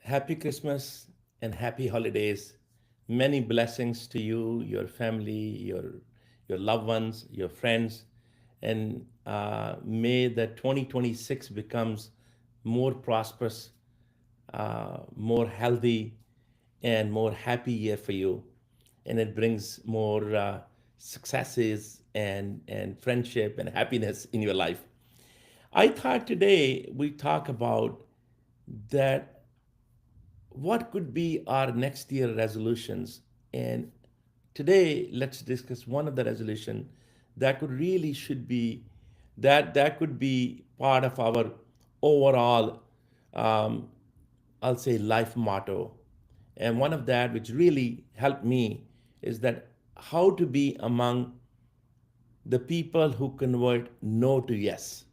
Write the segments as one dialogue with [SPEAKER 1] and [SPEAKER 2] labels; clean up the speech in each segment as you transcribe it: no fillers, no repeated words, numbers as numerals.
[SPEAKER 1] Happy Christmas and happy holidays. Many blessings to you, your family, your loved ones, your friends, and may the 2026 becomes more prosperous, more healthy, and more happy year for you, and it brings more successes and friendship and happiness in your life. I thought today we talk about that what could be our next year resolutions. And today let's discuss one of the resolution that could really should be that could be part of our overall, um, I'll say, life motto. And one of that which really helped me is that how to be among the people who convert no to yes.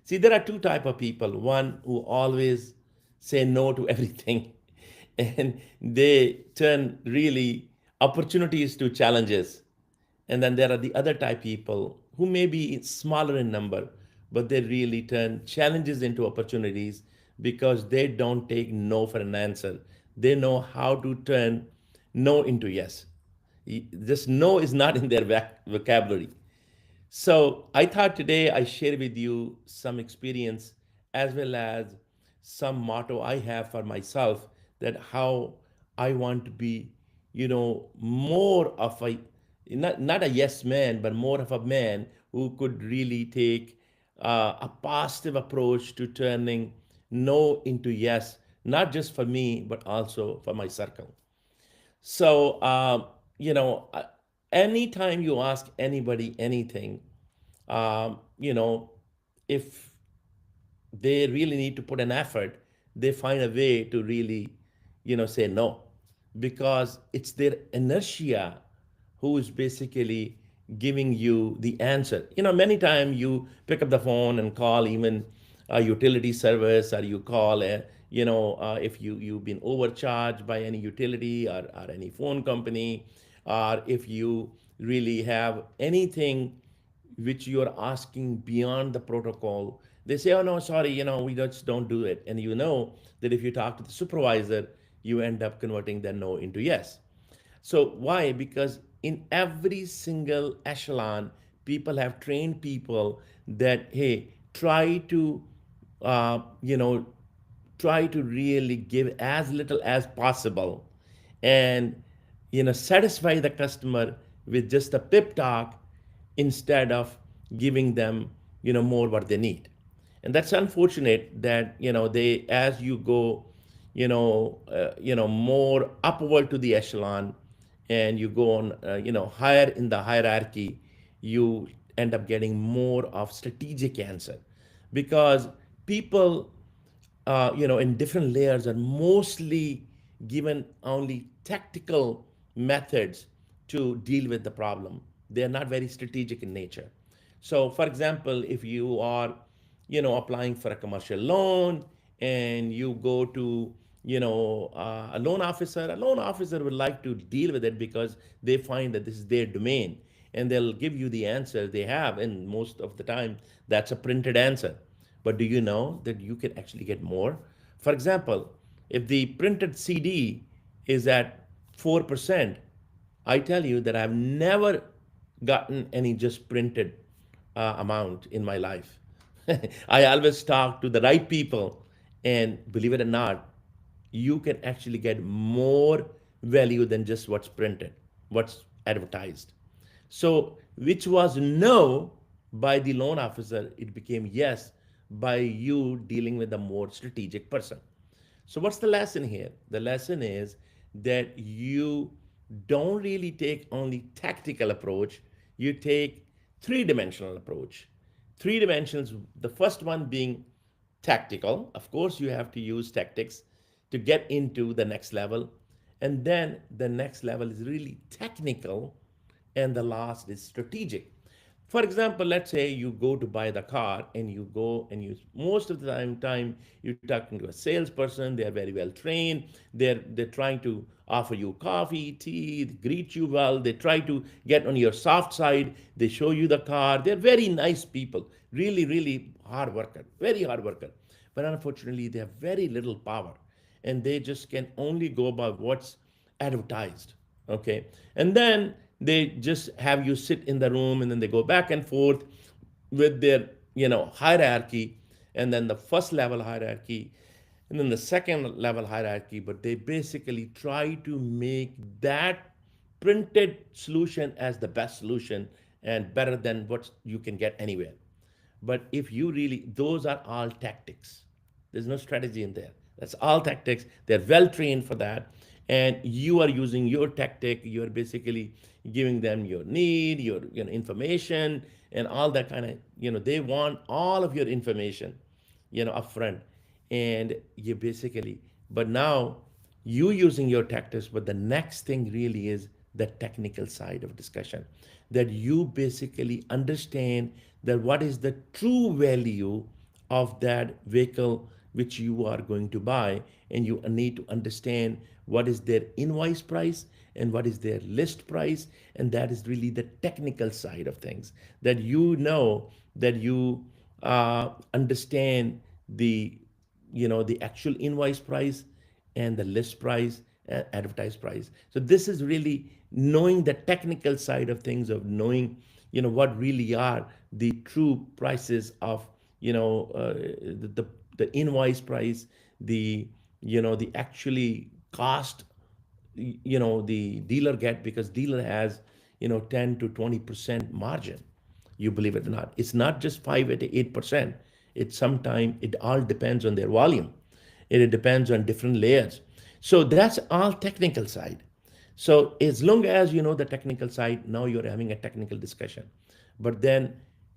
[SPEAKER 1] See, there are two type of people. One who always say no to everything, and they turn really opportunities to challenges. And then there are the other type people who may be smaller in number, but they really turn challenges into opportunities because they don't take no for an answer. They know how to turn no into yes. This no is not in their vocabulary. So I thought today I share with you some experience as well as some motto I have for myself, that how I want to be, more of a not a yes man, but more of a man who could really take a positive approach to turning no into yes, not just for me, but also for my circle. So, anytime you ask anybody anything, if they really need to put an effort, they find a way to really, say no, because it's their inertia who is basically giving you the answer. Many times you pick up the phone and call even a utility service, or you call if you've been overcharged by any utility or any phone company, or if you really have anything which you are asking beyond the protocol, they say, oh no, sorry, we just don't do it. And you know that if you talk to the supervisor, you end up converting the no into yes. So why? Because in every single echelon, people have trained people that, hey, uh, you know, try to really give as little as possible, and satisfy the customer with just a pep talk instead of giving them more what they need. And that's unfortunate that they, as you go more upward to the echelon, and you go on higher in the hierarchy, you end up getting more of strategic answer, because people in different layers are mostly given only tactical methods to deal with the problem. They are not very strategic in nature. So, for example, if you are, applying for a commercial loan, and you go to, a loan officer would like to deal with it because they find that this is their domain, and they'll give you the answer they have, and most of the time that's a printed answer. But do you know that you can actually get more? For example, if the printed CD is at 4%, I tell you that I've never gotten any just printed amount in my life. I always talk to the right people, and believe it or not, you can actually get more value than just what's printed, what's advertised. So, which was no by the loan officer, it became yes by you dealing with a more strategic person. So, what's the lesson here? The lesson is that you don't really take only tactical approach, you take three-dimensional approach. Three dimensions, the first one being tactical. Of course, you have to use tactics to get into the next level. And then the next level is really technical, and the last is strategic. For example, let's say you go to buy the car, and you go and you, most of the time you're talking to a salesperson. They are very well trained. They're trying to offer you coffee, tea, greet you well. They try to get on your soft side. They show you the car. They're very nice people, really, really hard worker, very hard worker. But unfortunately, they have very little power. and they just can only go by what's advertised. Okay. And then they just have you sit in the room, and then they go back and forth with their hierarchy, and then the first level hierarchy, and then the second level hierarchy. But they basically try to make that printed solution as the best solution and better than what you can get anywhere. But if you really, those are all tactics. There's no strategy in there. That's all tactics. They're well trained for that. And you are using your tactic. You're basically giving them your need, your information, and all that kind of, they want all of your information, upfront. And you basically, but now you using your tactics, but the next thing really is the technical side of discussion, that you basically understand that what is the true value of that vehicle which you are going to buy, and you need to understand what is their invoice price and what is their list price. And that is really the technical side of things, that that you understand the actual invoice price and the list price, advertised price. So this is really knowing the technical side of things, of knowing what really are the true prices of the invoice price, the actually cost the dealer get, because dealer has 10 to 20% margin. You believe it or not, it's not just 5 to 8%. It's sometimes it all depends on their volume, and it depends on different layers. So that's all technical side. So as long as you know the technical side, now you're having a technical discussion. But then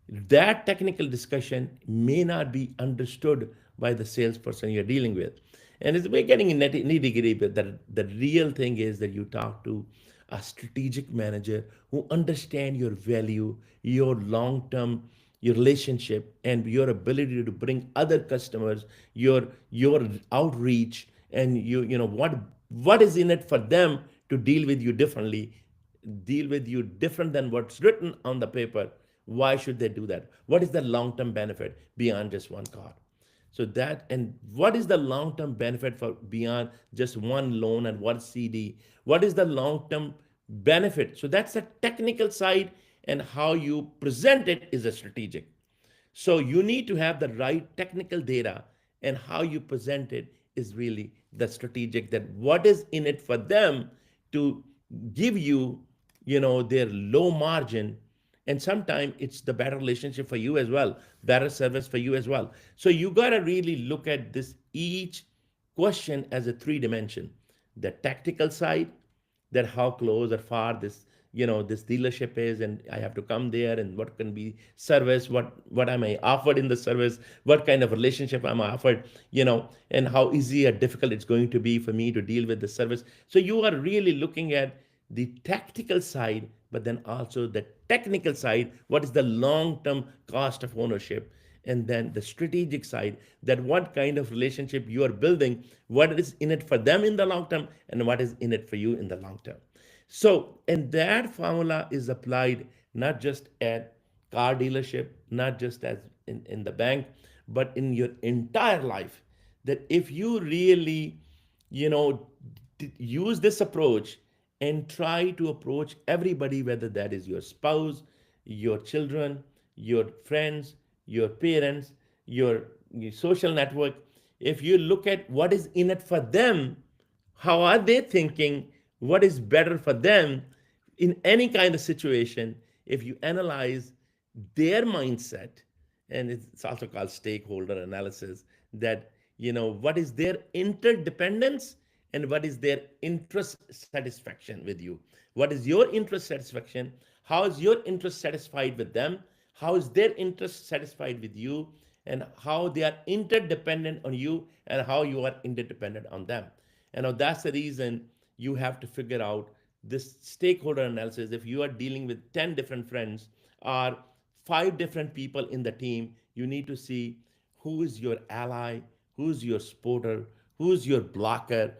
[SPEAKER 1] that technical discussion may not be understood by the salesperson you're dealing with. And we're getting in nitty gritty, but the real thing is that you talk to a strategic manager who understand your value, your long-term, your relationship, and your ability to bring other customers, your outreach, and what is in it for them to deal with you differently, deal with you different than what's written on the paper. Why should they do that? What is the long-term benefit beyond just one car? So that, and what is the long-term benefit for beyond just one loan and one CD? What is the long-term benefit? So that's the technical side, and how you present it is a strategic. So you need to have the right technical data, and how you present it is really the strategic, that what is in it for them to give you, their low margin. And sometimes it's the better relationship for you as well, better service for you as well. So you got to really look at this each question as a three dimension: the tactical side, that how close or far this dealership is, and I have to come there, and what can be service, what am I offered in the service, what kind of relationship I'm offered, and how easy or difficult it's going to be for me to deal with the service. So you are really looking at the tactical side, but then also the technical side, what is the long-term cost of ownership, and then the strategic side, that what kind of relationship you are building, what is in it for them in the long term, and what is in it for you in the long term. So, and that formula is applied not just at car dealership, not just as in the bank, but in your entire life. That if you really, you know, use this approach and try to approach everybody, whether that is your spouse, your children, your friends, your parents, your social network, if you look at what is in it for them, how are they thinking, what is better for them in any kind of situation, if you analyze their mindset, and it's also called stakeholder analysis, that what is their interdependence and what is their interest satisfaction with you, what is your interest satisfaction, how is your interest satisfied with them, how is their interest satisfied with you, and how they are interdependent on you, and how you are interdependent on them. And now that's the reason you have to figure out this stakeholder analysis. If you are dealing with 10 different friends or 5 different people in the team, you need to see who is your ally, who's your supporter, who's your blocker,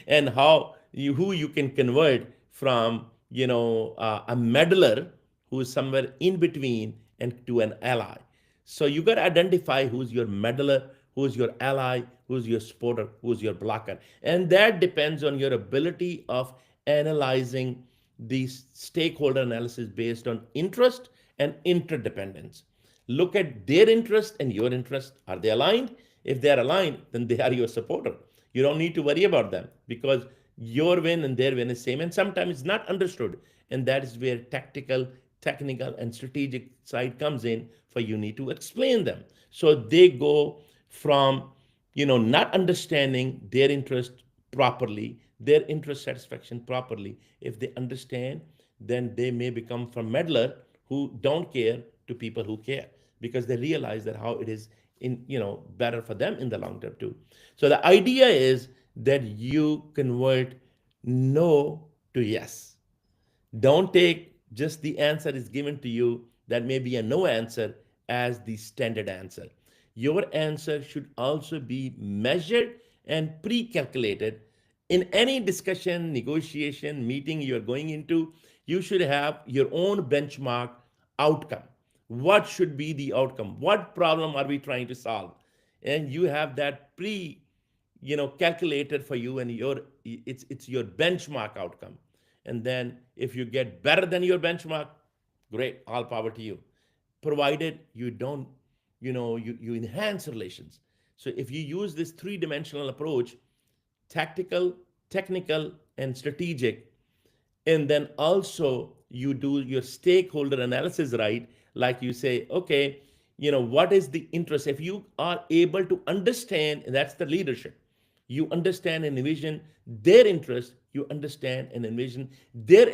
[SPEAKER 1] and who you can convert from a meddler who is somewhere in between and to an ally. So you got to identify who's your meddler, who's your ally, who's your supporter, who's your blocker. And that depends on your ability of analyzing the stakeholder analysis based on interest and interdependence. Look at their interest and your interest. Are they aligned? If they are aligned, then they are your supporter. You don't need to worry about them because your win and their win is same. And sometimes it's not understood. And that is where tactical, technical, and strategic side comes in for you need to explain them. So they go from, not understanding their interest properly, their interest satisfaction properly. If they understand, then they may become from meddler who don't care to people who care because they realize that how it is in better for them in the long term too. So the idea is that you convert no to yes. Don't take just the answer is given to you that may be a no answer as the standard answer. Your answer should also be measured and pre-calculated. In any discussion, negotiation, meeting you're going into, you should have your own benchmark outcome. What should be the outcome? What problem are we trying to solve? And you have that calculated for you, and it's your benchmark outcome. And then if you get better than your benchmark, great, all power to you, provided you don't you enhance relations. So if you use this three-dimensional approach, tactical, technical, and strategic, and then also you do your stakeholder analysis right, like you say, okay, what is the interest? If you are able to understand, that's the leadership, you understand and envision their interest, you understand and envision their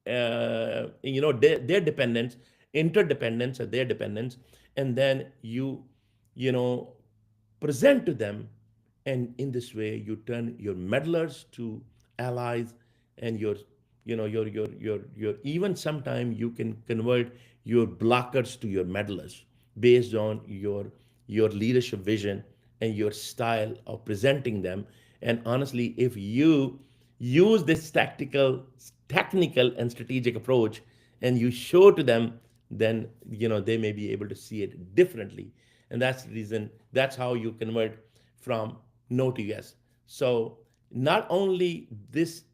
[SPEAKER 1] their dependence, interdependence, or their dependence, and then you know present to them, and in this way you turn your meddlers to allies, and your even sometime you can convert your blockers to your meddlers based on your leadership vision and your style of presenting them. And honestly, if you use this technical and strategic approach and you show to them, then they may be able to see it differently. And that's the reason, that's how you convert from no to yes. So not only this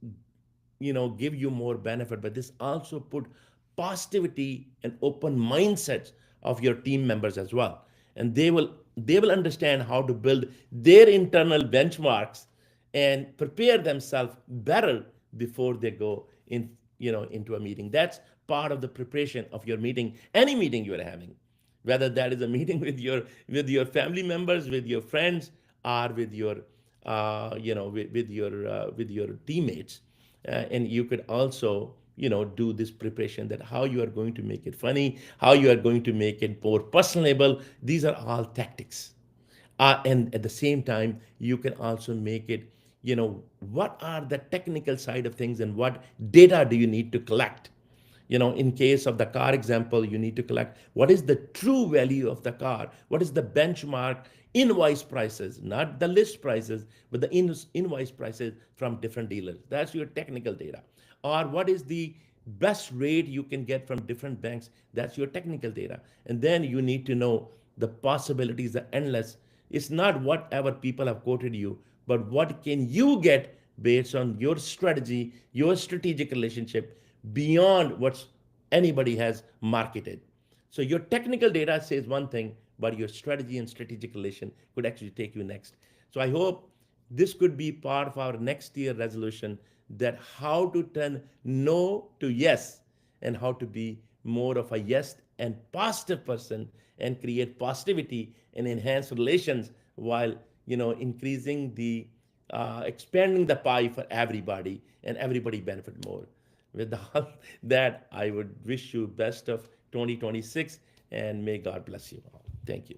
[SPEAKER 1] give you more benefit, but this also put positivity and open mindsets of your team members as well, and they will understand how to build their internal benchmarks and prepare themselves better before they go in into a meeting. That's part of the preparation of your meeting, any meeting you're having, whether that is a meeting with your family members, with your friends, or with your with your teammates. And you could also do this preparation, that how you are going to make it funny, how you are going to make it more personable. These are all tactics. And at the same time, you can also make it, what are the technical side of things and what data do you need to collect. In case of the car example, you need to collect what is the true value of the car, what is the benchmark invoice prices, not the list prices, but the invoice prices from different dealers. That's your technical data. Or what is the best rate you can get from different banks? That's your technical data. And then you need to know the possibilities are endless. It's not whatever people have quoted you, but what can you get based on your strategy, your strategic relationship, beyond what anybody has marketed. So your technical data says one thing, but your strategy and strategic relation could actually take you next. So I hope this could be part of our next year resolution, that how to turn no to yes, and how to be more of a yes and positive person, and create positivity and enhance relations, while increasing the expanding the pie for everybody, and everybody benefit more. With all that, I would wish you best of 2026, and may God bless you all. Thank you.